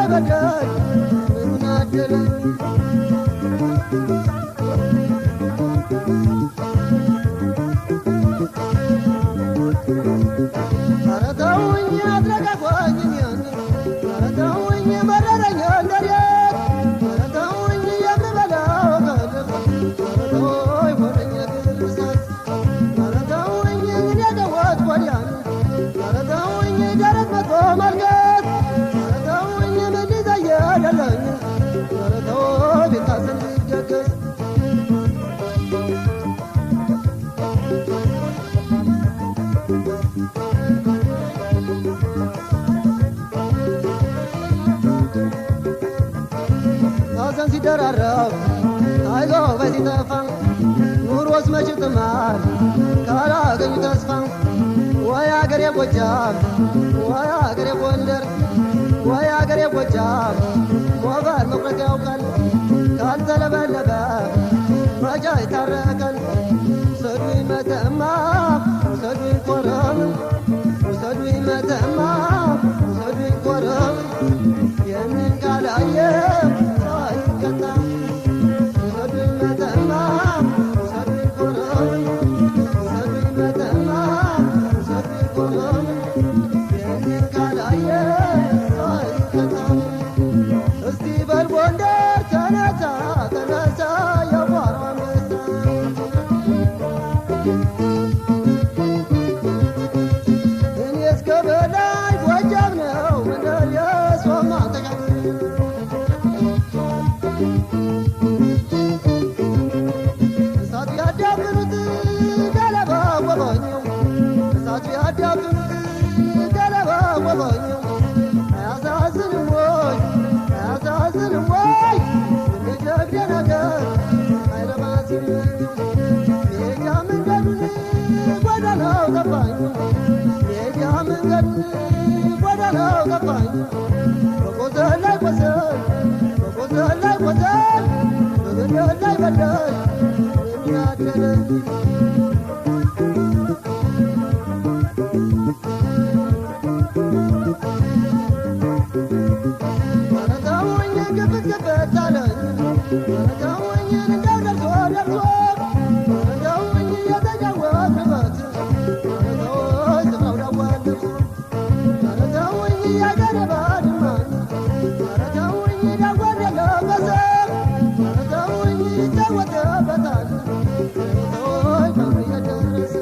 በደል ምን አደለኝ አረታውኝ አድረጋጓኝ አረታውኝ መረረኛ እንደሬ አረታውኝ የምበላው ከልብ አረታውኝ ሆነኛ ግርሳት አረታውኝ እኔ ደወት ወዲያን አረታውኝ ደረት መቶ መልከት አረታውኝ ምን ይዘየደለኝ አረታው ቤታስን ይገገስ ሐዘን ሲደራረብ አይዞህ በሲጠፋ ኑሮስ መች ጥማር ካላገኙ ተስፋ ወይ አገሬ ጎጃም ወይ አገሬ ጎንደር ወይ አገሬ ጎጃም ሞባል መቁረጥ ያውቃል ካልተለበለበ መጃ ይታረቀን ውሰዱኝ መተማ ውሰዱኝ ኮረም ውሰዱኝ መተማ ውሰዱኝ ኮረም የምን ካላየ ሳይቀጣ ውሰዱኝ መተማ ውሰዱኝ ኮረም ውሰዱኝ መተማ ውሰዱኝ ኮረም የምን ካላየ ሳይቀጣ እስቲ በል ጎንደር ተነሳ ተነሳ የቧራ አንበሳ እኔ እስከ በላይ ጎጃም ነው መንደር የሶማ እሳት ያዳብኑት ገለባ ወባኘው እሳት ያዳብኑት ገለባ ወባኘው አያሳዝንም ወይ አያሳዝንም ወይ የጀግና ነገር አይረባዝም ሜጃ መንገዱን ጎዳናው ገባኝ ሜጃ መንገዱን ጎዳናው ገባኝ በቆዘል ላይ ቆዘል በቆዘል ላይ ቆዘል በበደል ላይ በደል የሚያደለኝ አረታውኝ ግብት ግብት አለኝ አረታውኝ እንደው ደርሶ ደርሶ አረታውኝ የተጫወትንበት አረታውኝ ስፍራው ዳዋል ልብሶ አረታውኝ ያገሬ ባድማኝ አረታውኝ ዳዋል የለበሰ አረታውኝ ይጫወትበታል አረታውኝ በምር የደረሰ